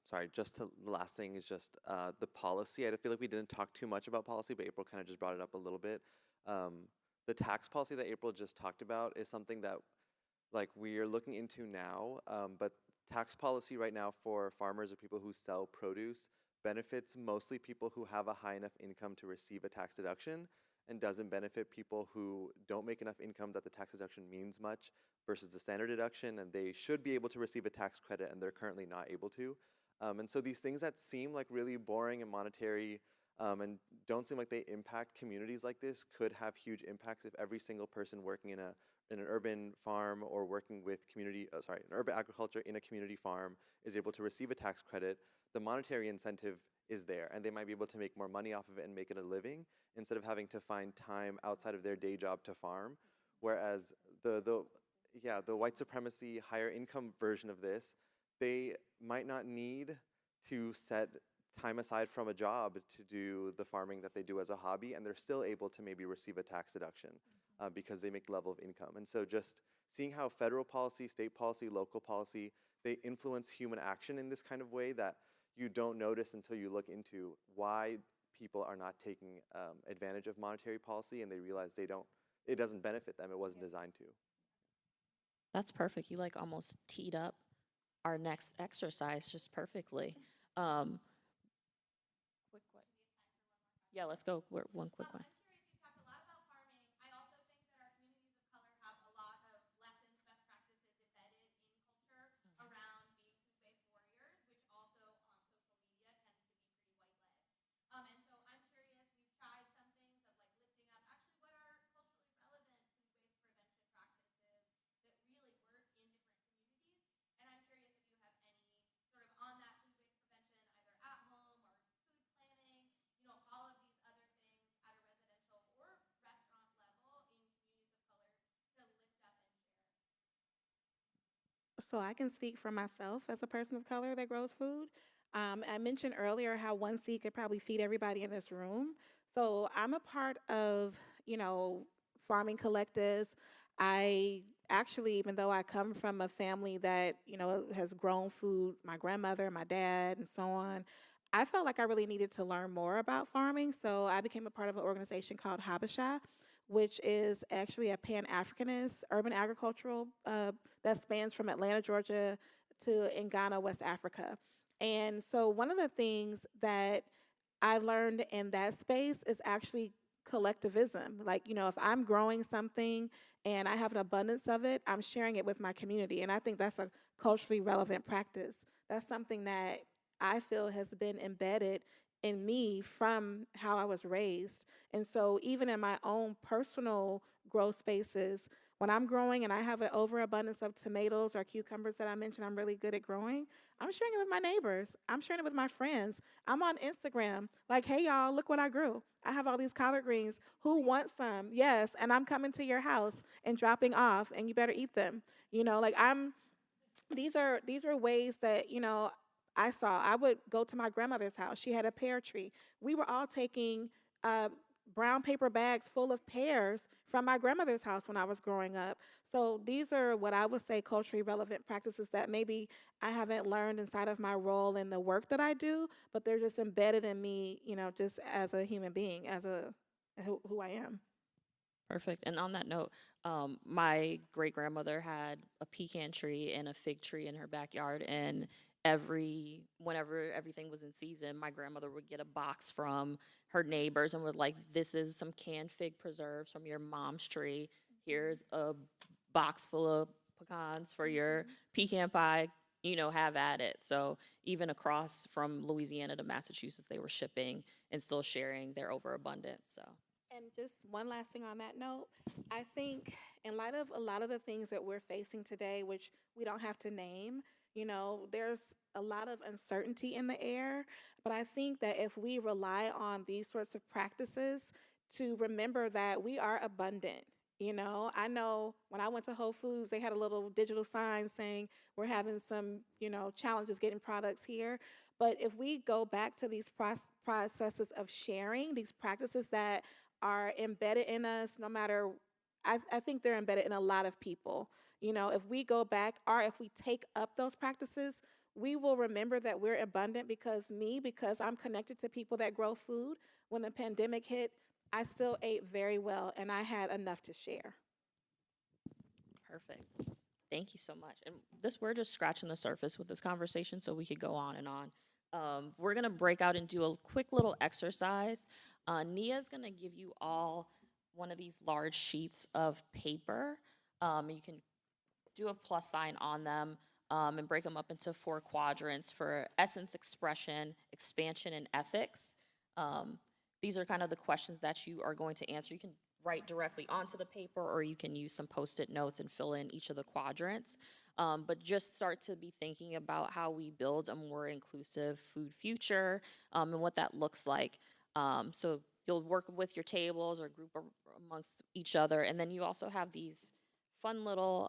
Sorry, the last thing is just the policy. I feel like we didn't talk too much about policy, but April kind of just brought it up a little bit. The tax policy that April just talked about is something that we are looking into now, but tax policy right now for farmers or people who sell produce benefits mostly people who have a high enough income to receive a tax deduction, and doesn't benefit people who don't make enough income that the tax deduction means much versus the standard deduction, and they should be able to receive a tax credit and they're currently not able to. And so these things that seem like really boring and monetary and don't seem like they impact communities like this could have huge impacts if every single person working in in an urban farm or working with an urban agriculture in a community farm is able to receive a tax credit, the monetary incentive is there, and they might be able to make more money off of it and make it a living instead of having to find time outside of their day job to farm. Whereas the white supremacy, higher income version of this, they might not need to set time aside from a job to do the farming that they do as a hobby, and they're still able to maybe receive a tax deduction because they make level of income. And so just seeing how federal policy, state policy, local policy, they influence human action in this kind of way that you don't notice until you look into why people are not taking advantage of monetary policy and they realize it doesn't benefit them, it wasn't designed to. That's perfect. You like almost teed up our next exercise just perfectly. Quick one. Yeah, let's go. One quick one. I'm curious, you talked a lot about farming. I also think that our communities of color have a lot of lessons, best practices embedded in culture around being food-based warriors, which also on social media tends to be pretty white-led. And so I'm curious, we've tried some things of like lifting up actually what are culturally relevant food-based prevention practices that really work in different communities. And I'm curious if you have any sort of on that food-based prevention, either at home or food planning, all of these other things at a residential or restaurant level in communities of color to lift up and share. So I can speak for myself as a person of color that grows food. I mentioned earlier how one seed could probably feed everybody in this room. So I'm a part of, farming collectives. I actually, even though I come from a family that, has grown food, my grandmother, my dad, and so on, I felt like I really needed to learn more about farming. So I became a part of an organization called Habesha, which is actually a Pan-Africanist urban agricultural that spans from Atlanta, Georgia to in Ghana, West Africa. And so one of the things that I learned in that space is actually collectivism. Like, if I'm growing something and I have an abundance of it, I'm sharing it with my community. And I think that's a culturally relevant practice. That's something that I feel has been embedded in me from how I was raised. And so even in my own personal growth spaces, when I'm growing and I have an overabundance of tomatoes or cucumbers that I mentioned I'm really good at growing, I'm sharing it with my neighbors. I'm sharing it with my friends. I'm on Instagram, like, hey, y'all, look what I grew. I have all these collard greens. Who wants some? Yes, and I'm coming to your house and dropping off, and you better eat them. These are ways that, I saw. I would go to my grandmother's house. She had a pear tree. We were all taking brown paper bags full of pears from my grandmother's house when I was growing up. So these are what I would say culturally relevant practices that maybe I haven't learned inside of my role in the work that I do, but they're just embedded in me, just as a human being, as who I am. Perfect. And on that note, my great grandmother had a pecan tree and a fig tree in her backyard, and whenever everything was in season, my grandmother would get a box from her neighbors and would like, this is some canned fig preserves from your mom's tree. Here's a box full of pecans for your pecan pie. Have at it. So even across from Louisiana to Massachusetts, they were shipping and still sharing their overabundance. So. And just one last thing on that note, I think in light of a lot of the things that we're facing today, which we don't have to name, there's a lot of uncertainty in the air. But I think that if we rely on these sorts of practices to remember that we are abundant. I know when I went to Whole Foods, they had a little digital sign saying we're having some, challenges getting products here. But if we go back to these processes of sharing, these practices that are embedded in us, no matter, I think they're embedded in a lot of people. If we go back or if we take up those practices, we will remember that we're abundant because I'm connected to people that grow food. When the pandemic hit, I still ate very well and I had enough to share. Perfect. Thank you so much. And we're just scratching the surface with this conversation, so we could go on and on. We're gonna break out and do a quick little exercise. Nia's gonna give you all one of these large sheets of paper. You can do a plus sign on them and break them up into 4 quadrants for essence, expression, expansion, and ethics. These are kind of the questions that you are going to answer. You can write directly onto the paper, or you can use some Post-it notes and fill in each of the quadrants. But just start to be thinking about how we build a more inclusive food future, and what that looks like. So you'll work with your tables or group amongst each other, and then you also have these fun little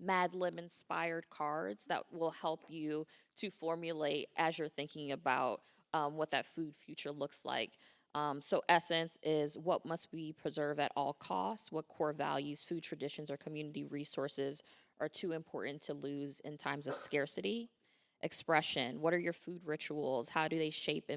Mad Lib inspired cards that will help you to formulate as you're thinking about what that food future looks like. So essence is what must be preserved at all costs, what core values, food traditions, or community resources are too important to lose in times of scarcity. Expression, what are your food rituals? How do they shape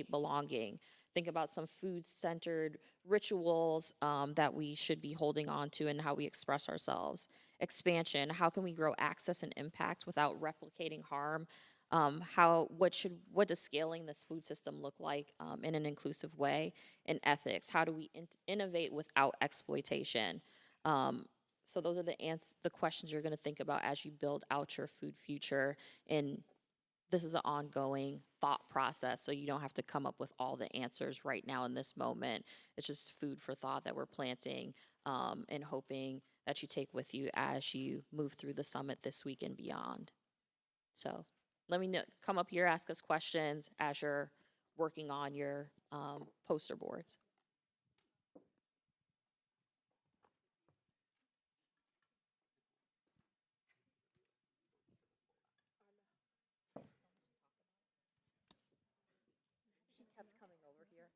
belonging? Think about some food-centered rituals that we should be holding on to and how we express ourselves. Expansion, how can we grow access and impact without replicating harm? What does scaling this food system look like in an inclusive way? And ethics, how do we innovate without exploitation? So those are the questions you're going to think about as you build out your food future. And this is an ongoing thought process, so you don't have to come up with all the answers right now in this moment. It's just food for thought that we're planting and hoping that you take with you as you move through the summit this week and beyond. So let me know, come up here, ask us questions as you're working on your poster boards. She kept coming over here.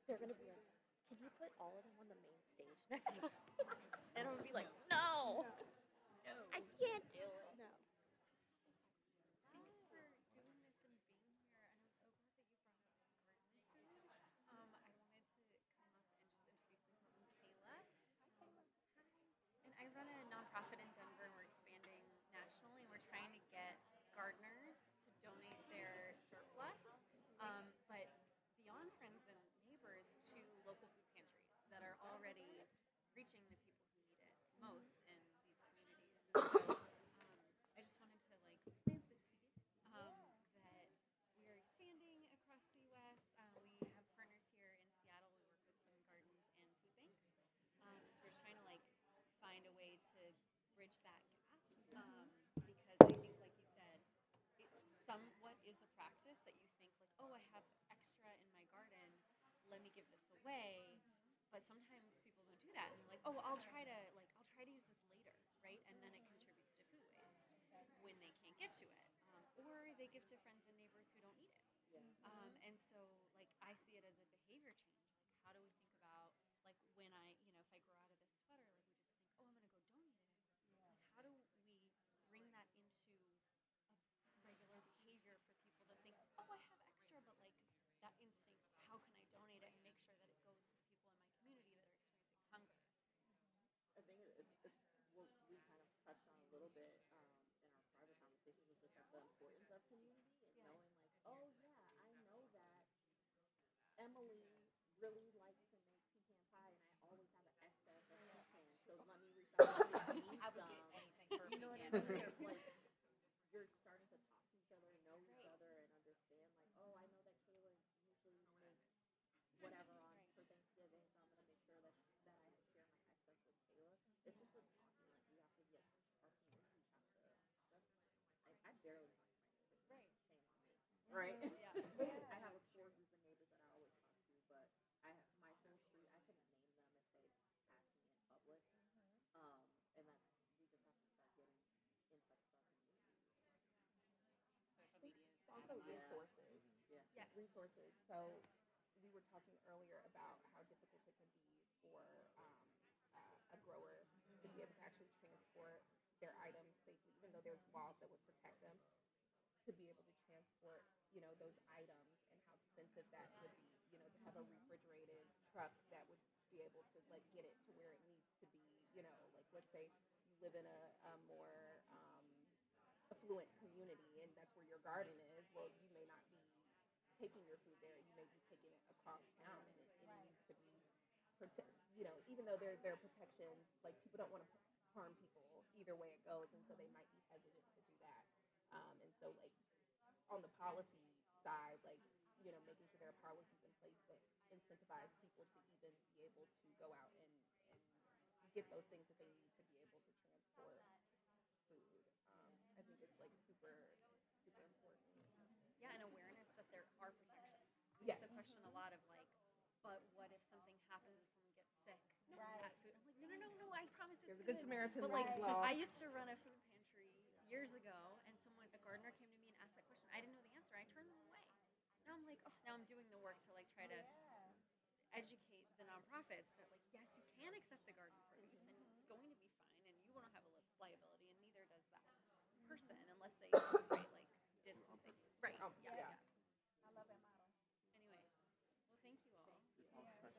They're gonna be like, can you put all of them on the main stage next time? And I'm gonna be like, no, I can't do it. No. Thanks for doing this and being here, and I'm so glad that you brought up garden food. I wanted to come up and just introduce myself. I'm Kayla. Hi. And I run a nonprofit in Denver, and we're expanding nationally, and we're trying to get gardeners to donate their surplus, but beyond friends and neighbors, to local food pantries that are already reaching the people who need it most in these communities. And so I just wanted to like plant the seed that we are expanding across the U.S. We have partners here in Seattle. We work with some gardens and food banks. So we're trying to like find a way to bridge that gap because I think, like you said, it somewhat is a practice that you think like, oh, I have extra in my garden, let me give this away. But sometimes people don't do that, and like, oh, I'll try to use this later, right? And then it contributes to food waste when they can't get to it, or they give to friends and neighbors who don't need it. And so, like, I see it as a behavior change. Like, how do we think about like when if I grow out of this sweater, like we just think, oh, I'm gonna go donate it. Like, how do we bring that into a regular behavior for people to think, oh, I have extra, but like that instinct, how can I donate it and make sure that it goes to people in my community that are experiencing hunger? I think it's what we kind of touched on a little bit in our private conversations was just like the importance of community and knowing like, oh yeah, I know that Emily really likes to make pecan pie and I always have an excess of pecans, so let me reach out to you. I would get anything for You know what I vegan. mean? Like you're starting to talk to each other and know each other and understand like, oh, I know that Kayla usually makes whatever on for Thanksgiving, so I'm gonna make sure that that I share my excess with Kayla. It's just with talking, like we have to get our communities have to. I barely talk to my neighbors. Right. Shame on me. Right. Yeah. I have a core group of neighbors that I always talk to, but I have my whole street. I couldn't name them if they asked me in public. And that's we just have to start getting in touch with our communities. Social media is Also resources. Yeah. Yes. Resources. So we were talking earlier about how difficult it can be for a grower to be able to actually transport their items safely, even though there's laws that would protect them, to be able to transport, those items and how expensive that would be, to have a refrigerated truck that would be able to like get it to where it needs to be, like let's say you live in a more affluent community and that's where your garden is. Well, you may not be taking your food there. You may be taking it across town, and it needs to be even though there are protections, like people don't want to harm people either way it goes, and so they might be hesitant to do that. And so like on the policy side, like making sure there are policies in incentivize people to even be able to go out and get those things that they need to be able to transport food. I think it's like super important. Yeah, and awareness that there are protections. We Yes. get the question a lot of like, but what if something happens if someone gets sick at food? I'm like, no, I promise it's There's a good. good Samaritan But like, law. I used to run a food pantry years ago, and a gardener came to me and asked that question. I didn't know the answer. I turned them away. Now I'm like, oh, now I'm doing the work to like try to educate the nonprofits that like, yes, you can accept the garden produce, and it's going to be fine, and you won't have a liability, and neither does that person unless they right like did something right. Yeah. I love that model. Anyway, well, thank you all.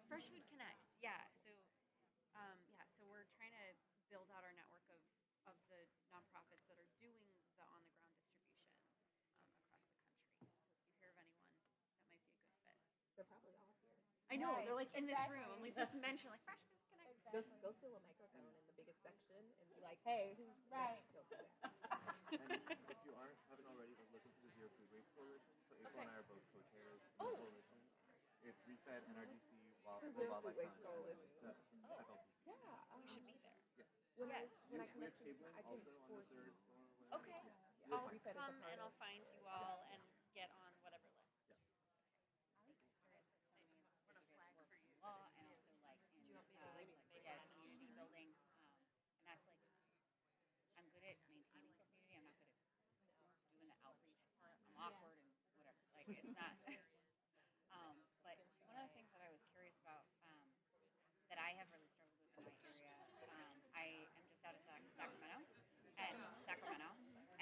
Fresh Food Connect, yeah. So we're trying to build out our network of the nonprofits that are doing the on the ground distribution across the country. So if you hear of anyone, that might be a good fit. They're probably all here. I know they're like in this room. Like just mention like Fresh Food Connect. Go steal a microphone in the biggest section and be like, hey, who's right? Don't do that. And if you haven't already, look into the Zero Food Waste Coalition. So April and I are both co-chairs in the coalition. It's ReFed, NRDC, Zero Wildlife Food Waste Fund, Coalition. the FLPC. Yeah. We should be there. Yes. When Yes. I We have connect to you, tabling I can also on the third floor. Okay. Yeah. I'll ReFed is a come part and of- I'll find you all and get on whatever list. Yeah. Law and also like in community building, and that's like I'm good at maintaining community. I'm not good at doing the outreach part. I'm awkward and whatever. Like it's not. But one of the things that I was curious about that I have really struggled with in my area, I am just out of Sacramento,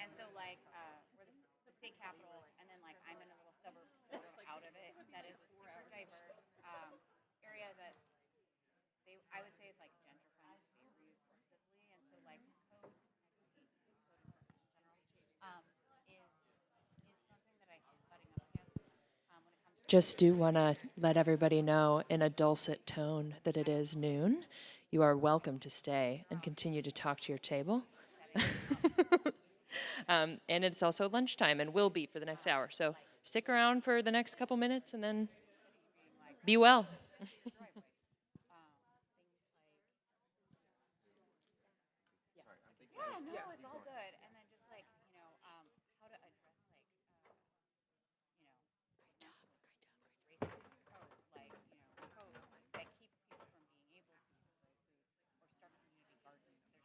and so like we're the state capital, and then like I'm in a little suburb sort of out of it that is super diverse area that I would say is like gentrifying very aggressively, and so like code in general is something that I keep butting up against when it comes to Just do want to let everybody know in a dulcet tone that it is noon. You are welcome to stay and continue to talk to your table. And it's also lunchtime and will be for the next hour. So stick around for the next couple minutes and then be well. yeah, no, it's all good. And then just like how to address like racist code, like code that keeps people from being able to grow food or start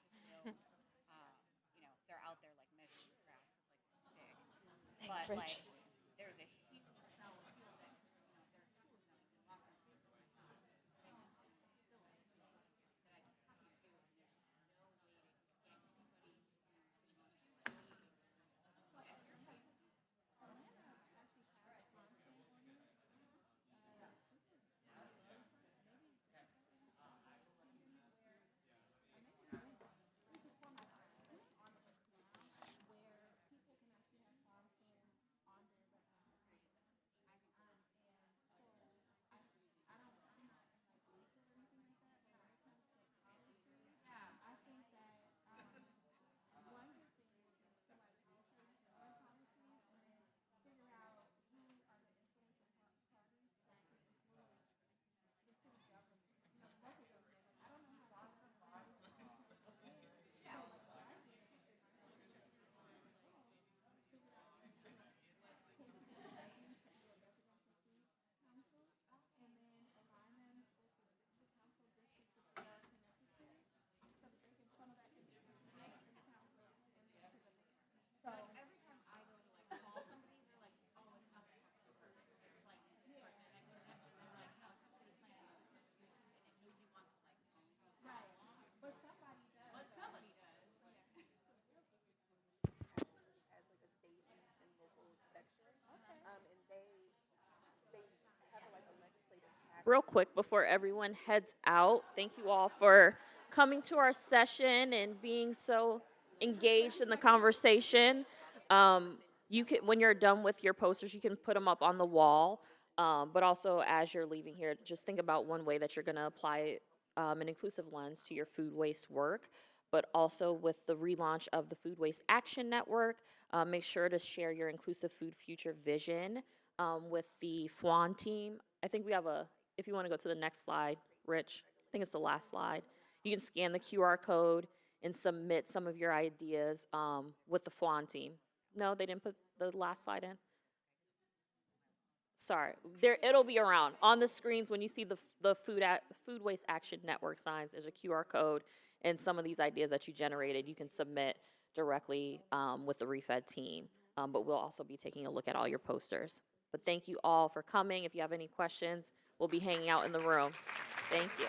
community gardens. There's just no, they're out there like measuring the grass with like a stick. Thanks, But Rich. like there's a huge amount of people that there are tools now you can walk on places like that I can happy to do, and there's just no way to get anybody who wants As like a state and local section, and they have like a legislative track. Real quick before everyone heads out, thank you all for coming to our session and being so engaged in the conversation. You can, when you're done with your posters, you can put them up on the wall. But also, as you're leaving here, just think about one way that you're going to apply an inclusive lens to your food waste work. But also with the relaunch of the Food Waste Action Network, make sure to share your inclusive food future vision with the FWAN team. I think we have a if you want to go to the next slide, Rich, I think it's the last slide. You can scan the QR code and submit some of your ideas with the FWAN team. No, they didn't put the last slide in? Sorry, there, it'll be around. On the screens, when you see the Food Waste Action Network signs, there's a QR code, and some of these ideas that you generated, you can submit directly with the ReFed team. But we'll also be taking a look at all your posters. But thank you all for coming. If you have any questions, we'll be hanging out in the room. Thank you.